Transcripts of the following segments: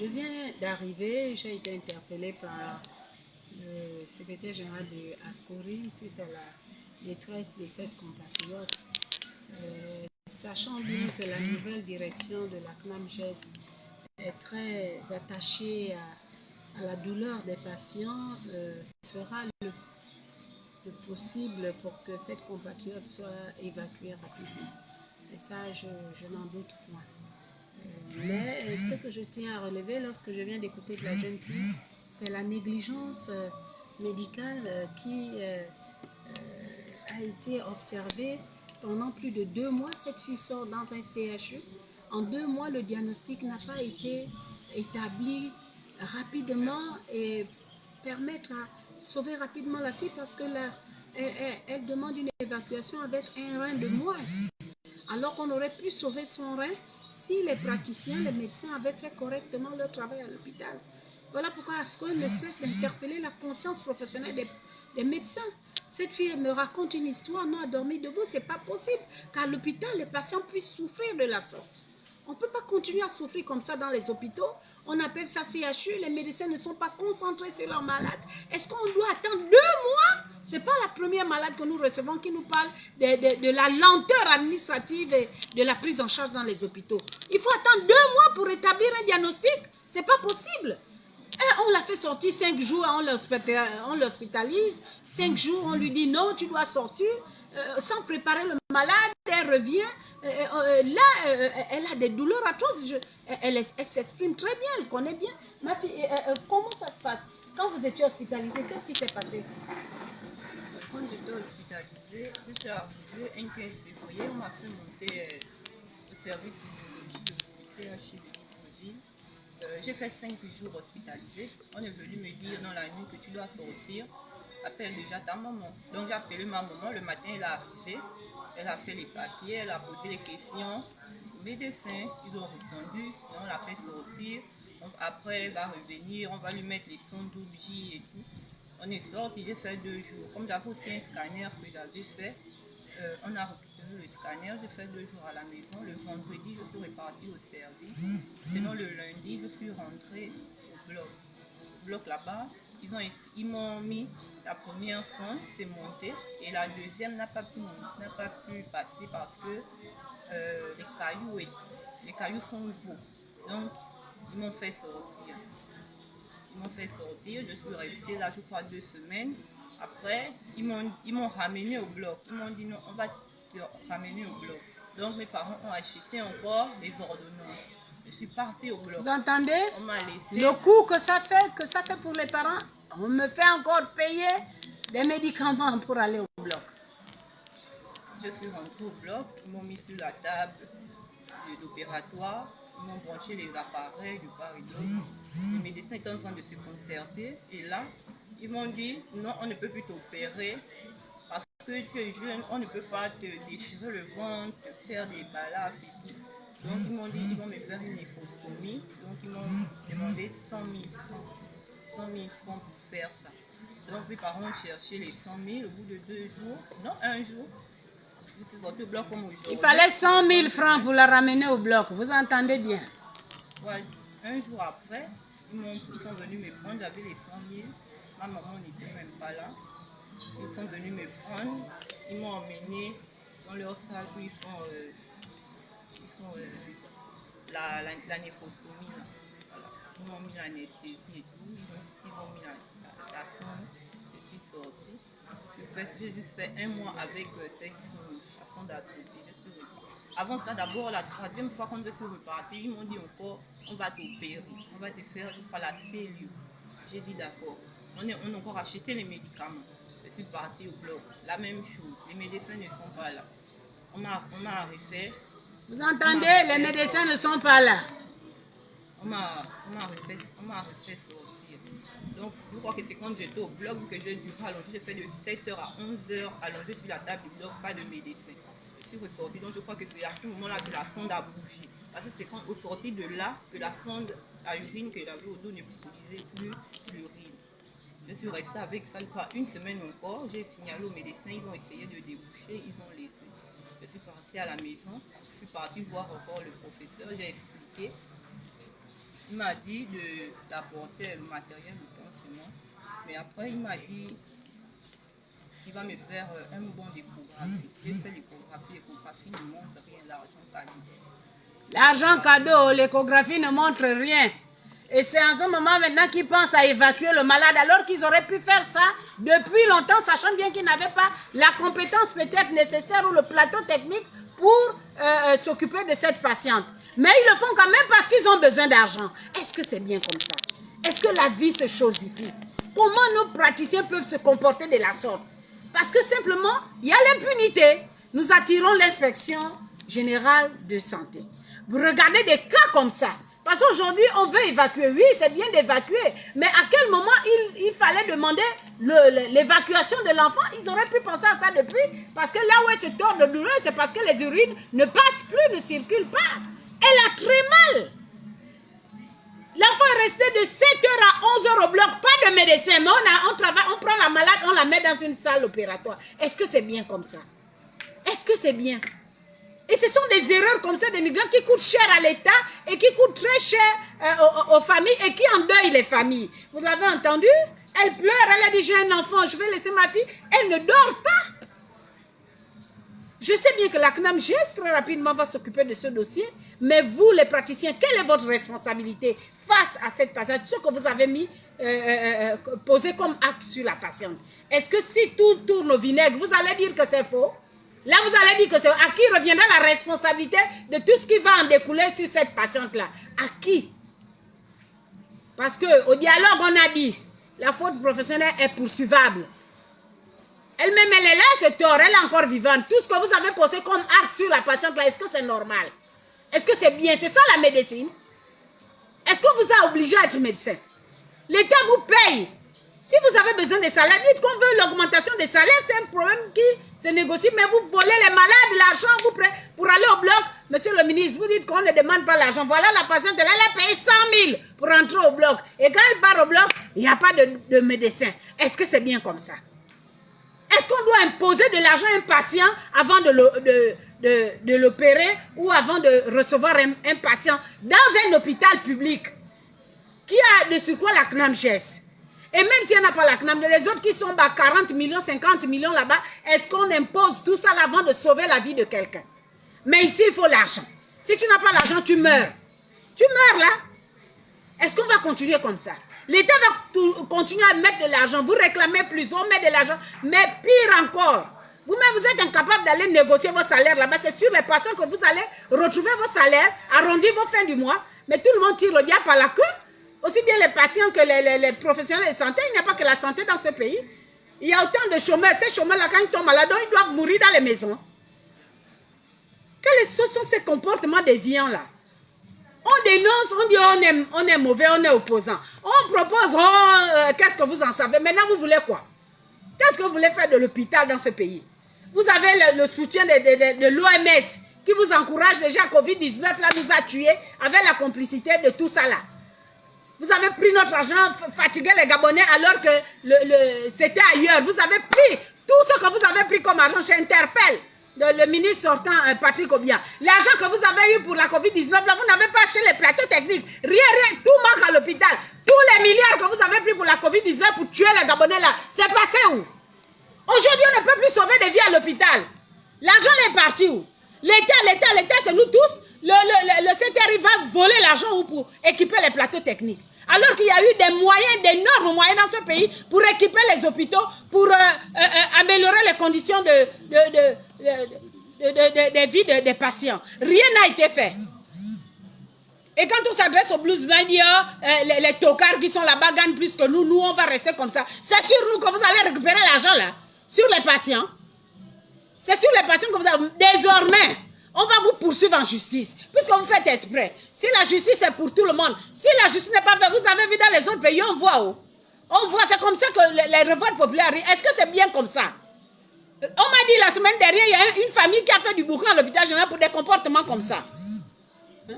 Je viens d'arriver, j'ai été interpellée par le secrétaire général de Ascori suite à la détresse de cette compatriote. Sachant bien que la nouvelle direction de la CNAMGES est très attachée à la douleur des patients, fera le possible pour que cette compatriote soit évacuée rapidement. Et ça, je n'en doute point. Mais ce que je tiens à relever lorsque je viens d'écouter de la jeune fille, c'est la négligence médicale qui a été observée pendant plus de 2 mois. Cette fille sort dans un CHU. En 2 mois, le diagnostic n'a pas été établi rapidement et permettre à sauver rapidement la fille parce que elle demande une évacuation avec un rein de moins. Alors qu'on aurait pu sauver son rein si les praticiens, les médecins avaient fait correctement leur travail à l'hôpital. Voilà pourquoi Ascol ne cesse d'interpeller la conscience professionnelle des médecins. Cette fille me raconte une histoire, non, a dormi debout, c'est pas possible qu'à l'hôpital, les patients puissent souffrir de la sorte. On ne peut pas continuer à souffrir comme ça dans les hôpitaux. On appelle ça CHU, les médecins ne sont pas concentrés sur leurs malades. Est-ce qu'on doit attendre 2 mois? Ce n'est pas la première malade que nous recevons qui nous parle de la lenteur administrative et de la prise en charge dans les hôpitaux. Il faut attendre 2 mois pour établir un diagnostic. Ce n'est pas possible. Et on l'a fait sortir 5 jours, on l'hospitalise. 5 jours, on lui dit non, tu dois sortir. Sans préparer le malade, elle revient. Là, elle a des douleurs atroces. Elle s'exprime très bien, elle connaît bien. Ma fille, comment ça se passe? Quand vous étiez hospitalisée, qu'est-ce qui s'est passé? Quand j'étais hospitalisée, je suis arrivée un 15 février, on m'a fait monter au service de CHU de Libreville. J'ai fait 5 jours hospitalisés. On est venu me dire dans la nuit que tu dois sortir. Appelle déjà ta maman. Donc j'ai appelé ma maman. Le matin, elle est arrivée. Elle a fait les papiers, elle a posé les questions. Les médecins, ils ont répondu. On l'a fait sortir. Après, elle va revenir. On va lui mettre les sondes d'OBJ et tout. On est sorti, j'ai fait 2 jours. Comme j'avais aussi un scanner que j'avais fait, on a récupéré le scanner, j'ai fait 2 jours à la maison. Le vendredi, je suis repartie au service. Sinon, le lundi, je suis rentrée au bloc. Au bloc là-bas, ils m'ont mis la première sonde, c'est monté, et la deuxième n'a pas pu passer parce que les cailloux sont gros. Donc, ils m'ont fait sortir. Je suis restée là, je crois, 2 semaines. Après, ils m'ont ramené au bloc. Ils m'ont dit non, on va te ramener au bloc. Donc mes parents ont acheté encore des ordonnances. Je suis partie au bloc. Vous entendez? On m'a laissé. Le coût que ça fait pour les parents, on me fait encore payer des médicaments pour aller au bloc. Je suis rentrée au bloc, ils m'ont mis sur la table de l'opératoire. Ils m'ont branché les appareils du part et d'autre. Les médecins étaient en train de se concerter. Et là, ils m'ont dit, non, on ne peut plus t'opérer parce que tu es jeune, on ne peut pas te déchirer le ventre, te faire des balafres et tout. Donc ils m'ont dit, ils vont me faire une néphrostomy. Donc ils m'ont demandé 100 000 francs. 100 000 francs pour faire ça. Donc mes parents ont cherché les 100 000 au bout de 2 jours, non, 1 jour. Je suis sortie au bloc comme aujourd'hui. Il fallait 100 000 francs pour la ramener au bloc, vous entendez bien? Ouais, 1 jour après, ils sont venus me prendre, j'avais les 100 000. Ma maman n'était même pas là. Ils sont venus me prendre, ils m'ont emmené dans leur salle où ils font la néphrotomie. Là. Voilà. Ils m'ont mis l'anesthésie et tout, ils m'ont mis la sonde, je suis sortie. J'ai juste fait 1 mois avec cette sonde, la sonde à sauter. Avant ça, d'abord, la 3e fois quand je suis repartie, ils m'ont dit encore, on va t'opérer, on va te faire, je crois, la cellule. J'ai dit d'accord. On a encore acheté les médicaments. Je suis partie au bloc. La même chose, les médecins ne sont pas là. On m'a refait. Vous entendez, les médecins ne sont pas là. On m'a refait sortir. Donc, je crois que c'est quand j'étais au bloc que j'ai dû allonger. J'ai fait de 7h à 11h allongé sur la table du bloc, pas de médecin. Je suis ressortie. Donc, je crois que c'est à ce moment-là que la sonde a bougé. Parce que c'est quand au sorti de là que la sonde à urine que j'avais au dos ne produisait plus l'urine. Je suis restée avec ça, je crois, 1 semaine encore. J'ai signalé aux médecins, ils ont essayé de déboucher, ils ont laissé. Je suis partie à la maison, je suis partie voir encore le professeur, j'ai expliqué. Il m'a dit d'apporter le matériel de pansement. Mais après, il m'a dit qu'il va me faire un bon d'échographie. J'ai fait l'échographie ne montre rien, l'argent cadeau. L'argent cadeau, l'échographie ne montre rien. Et c'est en ce moment maintenant qu'ils pensent à évacuer le malade, alors qu'ils auraient pu faire ça depuis longtemps, sachant bien qu'ils n'avaient pas la compétence peut-être nécessaire ou le plateau technique pour s'occuper de cette patiente. Mais ils le font quand même parce qu'ils ont besoin d'argent. Est-ce que c'est bien comme ça? Est-ce que la vie se chosifie? Comment nos praticiens peuvent se comporter de la sorte? Parce que simplement, il y a l'impunité. Nous attirons l'inspection générale de santé. Vous regardez des cas comme ça. Parce qu'aujourd'hui, on veut évacuer. Oui, c'est bien d'évacuer. Mais à quel moment il fallait demander l'évacuation de l'enfant? Ils auraient pu penser à ça depuis. Parce que là où elle se tord de douleur, c'est parce que les urines ne passent plus, ne circulent pas. Elle a très mal. L'enfant est resté de 7h à 11h au bloc. Pas de médecin. Mais on prend la malade, on la met dans une salle opératoire. Est-ce que c'est bien comme ça? Est-ce que c'est bien? Et ce sont des erreurs comme ça, des migrants qui coûtent cher à l'État et qui coûtent très cher aux familles et qui endeuillent les familles. Vous l'avez entendu? Elle pleure, elle a dit j'ai un enfant, je vais laisser ma fille. Elle ne dort pas. Je sais bien que la CNAMGES très rapidement va s'occuper de ce dossier, mais vous les praticiens, quelle est votre responsabilité face à cette patiente, ce que vous avez mis, posé comme acte sur la patiente? Est-ce que si tout tourne au vinaigre, vous allez dire que c'est faux? Là, vous allez dire que c'est à qui reviendra la responsabilité de tout ce qui va en découler sur cette patiente-là? À qui? Parce qu'au dialogue, on a dit, la faute professionnelle est poursuivable. Elle-même, elle est là, elle se tord, elle est encore vivante. Tout ce que vous avez posé comme acte sur la patiente-là, est-ce que c'est normal? Est-ce que c'est bien? C'est ça la médecine? Est-ce qu'on vous a obligé à être médecin? L'État vous paye. Si vous avez besoin de salaires, dites qu'on veut l'augmentation des salaires, c'est un problème qui se négocie, mais vous volez les malades, l'argent, vous prenez pour aller au bloc. Monsieur le ministre, vous dites qu'on ne demande pas l'argent. Voilà la patiente, elle a payé 100 000 pour entrer au bloc. Et quand elle part au bloc, il n'y a pas de médecin. Est-ce que c'est bien comme ça? Est-ce qu'on doit imposer de l'argent à un patient avant de l'opérer ou avant de recevoir un patient dans un hôpital public qui a de surcroît la CNAMGES? Et même s'il n'y en a pas la CNAM, les autres qui sont 40 millions, 50 millions là-bas, est-ce qu'on impose tout ça là avant de sauver la vie de quelqu'un? Mais ici, il faut l'argent. Si tu n'as pas l'argent, tu meurs. Tu meurs là. Est-ce qu'on va continuer comme ça? L'État va continuer à mettre de l'argent. Vous réclamez plus, on met de l'argent. Mais pire encore, vous-même, vous êtes incapable d'aller négocier vos salaires là-bas. C'est sur les patients que vous allez retrouver vos salaires, arrondir vos fins du mois. Mais tout le monde tire le diable par la queue. Aussi bien les patients que les professionnels de santé. Il n'y a pas que la santé dans ce pays. Il y a autant de chômeurs. Ces chômeurs-là, quand ils tombent malades, ils doivent mourir dans les maisons. Quels sont ces comportements déviants-là? On dénonce, on dit on est mauvais, on est opposant. On propose, qu'est-ce que vous en savez? Maintenant, vous voulez quoi? Qu'est-ce que vous voulez faire de l'hôpital dans ce pays? Vous avez le soutien de l'OMS qui vous encourage déjà. Covid-19 là nous a tués avec la complicité de tout ça là. Vous avez pris notre argent, fatigué les Gabonais alors que c'était ailleurs. Vous avez pris tout ce que vous avez pris comme argent chez Interpel. Le ministre sortant, Patrick Obia. L'argent que vous avez eu pour la Covid-19, là, vous n'avez pas acheté les plateaux techniques. Rien, tout manque à l'hôpital. Tous les milliards que vous avez pris pour la Covid-19 pour tuer les Gabonais là, c'est passé où? Aujourd'hui, on ne peut plus sauver des vies à l'hôpital. L'argent est parti où? L'État, c'est nous tous. Le CTRI va voler l'argent pour équiper les plateaux techniques. Alors qu'il y a eu des moyens, d'énormes moyens dans ce pays pour équiper les hôpitaux, pour améliorer les conditions de vie des patients. Rien n'a été fait. Et quand on s'adresse aux blues bandiers, les tocards qui sont là-bas gagnent plus que nous, on va rester comme ça. C'est sur nous que vous allez récupérer l'argent là, sur les patients. C'est sur les patients que vous allez... Désormais, on va vous poursuivre en justice, puisque vous faites exprès. Si la justice est pour tout le monde, si la justice n'est pas faite, vous avez vu dans les autres pays, on voit où? On voit, c'est comme ça que les révoltes populaires, est-ce que c'est bien comme ça? On m'a dit la semaine dernière, il y a une famille qui a fait du boucan à l'hôpital général pour des comportements comme ça. Vous,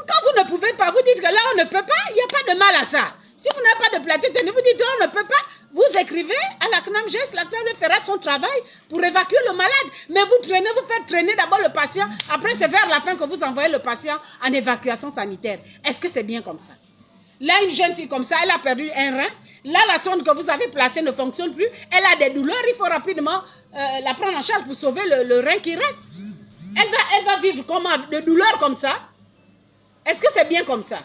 quand vous ne pouvez pas, vous dites que là, on ne peut pas, il n'y a pas de mal à ça. Si vous n'avez pas de plateau technique, vous dites on ne peut pas. Vous écrivez à la CNAMGES, la CNAMGES fera son travail pour évacuer le malade. Mais vous faites traîner d'abord le patient. Après, c'est vers la fin que vous envoyez le patient en évacuation sanitaire. Est-ce que c'est bien comme ça? Là, une jeune fille comme ça, elle a perdu un rein. Là, la sonde que vous avez placée ne fonctionne plus. Elle a des douleurs. Il faut rapidement la prendre en charge pour sauver le rein qui reste. Elle va vivre comment, de douleurs comme ça? Est-ce que c'est bien comme ça?